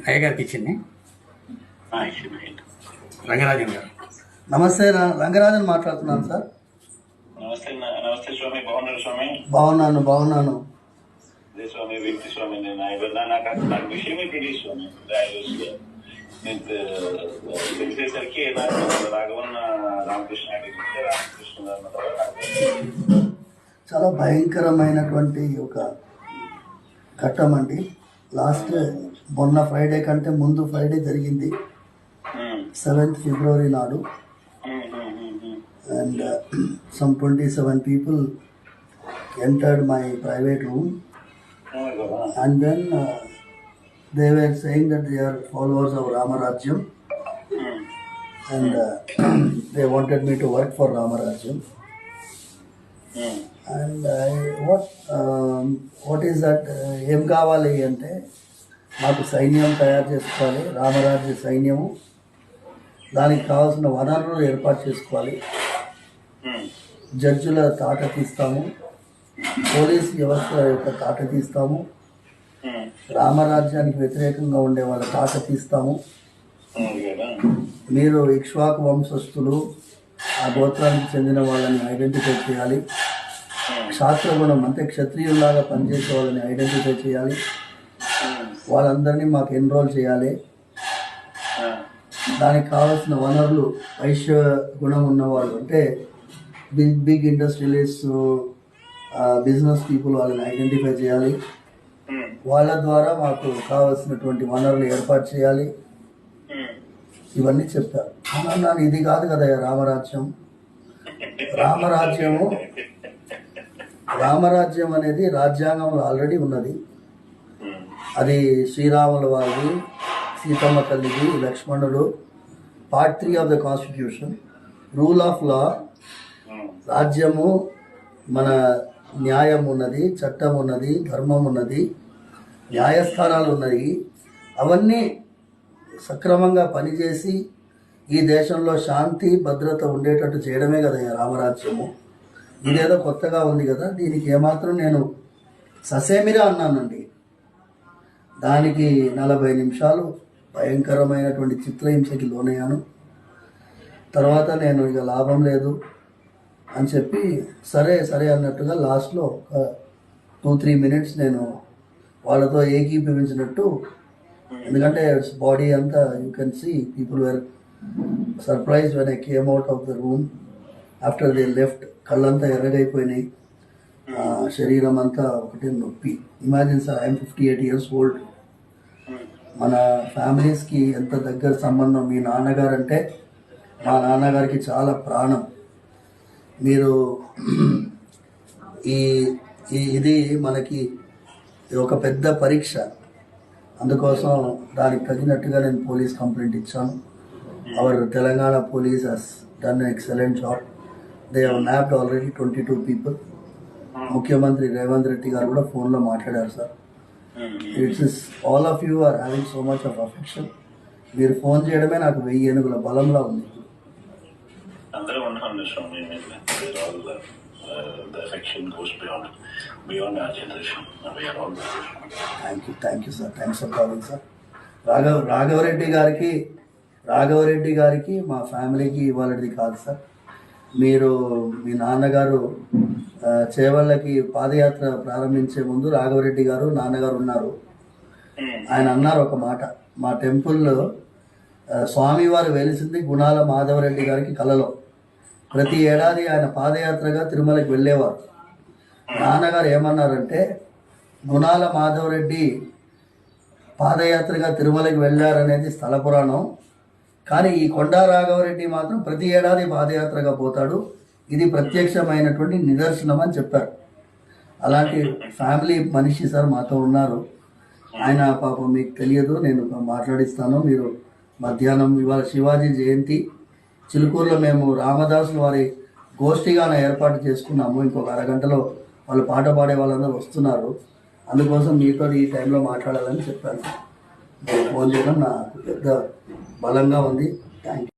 అయ్యగారికి ఇచ్చింది రంగరాజన్ గారు. నమస్తే, రంగరాజన్ మాట్లాడుతున్నాను సార్. నమస్తే స్వామి, బాగున్నారు స్వామి? బాగున్నాను స్వామి. వ్యక్తి స్వామి, నాకు విషయమే తెలియదు స్వామి. తెలిసేసరికి రాఘవన్న రామకృష్ణ చాలా భయంకరమైనటువంటి ఒక ఘట్టం అండి. లాస్ట్ మొన్న ఫ్రైడే కంటే ముందు ఫ్రైడే జరిగింది, 7th February నాడు. And some 27 people entered my private room, and then they were saying that they are followers of Ramarajyam, and they wanted me to work for Ramarajyam. And what is that? ఏం కావాలి అంటే మాకు సైన్యం తయారు చేసుకోవాలి, రామరాజ్య సైన్యము. దానికి కావాల్సిన వనరులు ఏర్పాటు చేసుకోవాలి. జడ్జుల తాట తీస్తాము, పోలీస్ వ్యవస్థ యొక్క తాట తీస్తాము, రామరాజ్యానికి వ్యతిరేకంగా ఉండే వాళ్ళ తాట తీస్తాము. మీరు ఇక్ష్వాకు వంశస్థులు, ఆ గోత్రానికి చెందిన వాళ్ళని ఐడెంటిఫై చేయాలి. శాస్త్రగుణం అంటే క్షత్రియుల్లాగా పనిచేసే వాళ్ళని ఐడెంటిఫై చేయాలి. వాళ్ళందరినీ మాకు ఎన్రోల్ చేయాలి. దానికి కావాల్సిన వనరులు వైశ్య గుణం ఉన్నవాళ్ళు అంటే బిగ్ ఇండస్ట్రియలిస్ట్, బిజినెస్ పీపుల్, వాళ్ళని ఐడెంటిఫై చేయాలి. వాళ్ళ ద్వారా మాకు కావాల్సినటువంటి వనరులు ఏర్పాటు చేయాలి. ఇవన్నీ చెప్పారు. అన్నాను, ఇది కాదు కదా రామరాజ్యం. రామరాజ్యం అనేది రాజ్యాంగంలో ఆల్రెడీ ఉన్నది. అది శ్రీరాముల వారిది, సీతమ్మ తల్లిది, లక్ష్మణుడు. Part 3 of the Constitution, rule of law. రాజ్యము మన న్యాయం ఉన్నది, చట్టం ఉన్నది, ధర్మం ఉన్నది, న్యాయస్థానాలు ఉన్నాయి. అవన్నీ సక్రమంగా పనిచేసి ఈ దేశంలో శాంతి భద్రత ఉండేటట్టు చేయడమే కదా రామరాజ్యము. ఇదేదో కొత్తగా ఉంది కదా, దీనికి ఏమాత్రం నేను ససేమిరా అన్నానండి. దానికి 40 నిమిషాలు భయంకరమైనటువంటి చిత్రహింసకి లోనయ్యాను. తర్వాత నేను ఇక లాభం లేదు అని చెప్పి సరే అన్నట్టుగా లాస్ట్లో ఒక 2-3 minutes నేను వాళ్ళతో ఏకీభవించినట్టు. ఎందుకంటే బాడీ అంతా you can see people were surprise when I came out of the room after they left. కళ్ళంతా ఎర్రగైపోయినాయి, శరీరం అంతా ఒకటే నొప్పి. Imagine sir, I'm 58 years old. మన ఫ్యామిలీస్కి ఎంత దగ్గర సంబంధం. మీ నాన్నగారు అంటే మా నాన్నగారికి చాలా ప్రాణం. మీరు ఇది మనకి ఒక పెద్ద పరీక్ష. అందుకోసం దానికి తగినట్టుగా నేను పోలీస్ కంప్లైంట్ ఇచ్చాను. Our Telangana police has done an excellent job. They have nabbed already 22 people. ముఖ్యమంత్రి రేవంత్ రెడ్డి గారు కూడా ఫోన్లో మాట్లాడారు sir. It's all of you are having so much of affection. మీరు ఫోన్ చేయడమే నాకు 1000 ఏనుగుల బలంలా ఉంది. Thank you sir. Thanks for calling sir. Raghavareddy గారికి మా ఫ్యామిలీకి ఇవ్వాలది కాదు సార్. మీరు మీ నాన్నగారు చేవళ్ళకి పాదయాత్ర ప్రారంభించే ముందు రాఘవరెడ్డి గారు నాన్నగారు ఉన్నారు. ఆయన అన్నారు ఒక మాట, మా టెంపుల్లో స్వామివారు వెలిసింది గుణాల మాధవరెడ్డి గారికి కలలో. ప్రతి ఏడాది ఆయన పాదయాత్రగా తిరుమలకి వెళ్ళేవారు. నాన్నగారు ఏమన్నారంటే, గుణాల మాధవరెడ్డి పాదయాత్రగా తిరుమలకి వెళ్ళారనేది స్థల పురాణం, కానీ ఈ కొండా రాఘవరెడ్డి మాత్రం ప్రతి ఏడాది పాదయాత్రగా పోతాడు, ఇది ప్రత్యక్షమైనటువంటి నిదర్శనం అని చెప్పారు. అలాంటి ఫ్యామిలీ మనిషి సార్ మాతో ఉన్నారు. ఆయన పాపం మీకు తెలియదు, నేను మాట్లాడిస్తాను. మీరు మధ్యాహ్నం ఇవాళ శివాజీ జయంతి, చిలుకూరులో మేము రామదాసులు వారి గోష్ఠిగా ఏర్పాటు చేసుకున్నాము. ఇంకొక అరగంటలో వాళ్ళు పాట పాడే వాళ్ళందరూ వస్తున్నారు. అందుకోసం మీతో ఈ టైంలో మాట్లాడాలని చెప్పాను. ఫోన్ చేయడం నాకు పెద్ద బలంగా ఉంది. Thank you.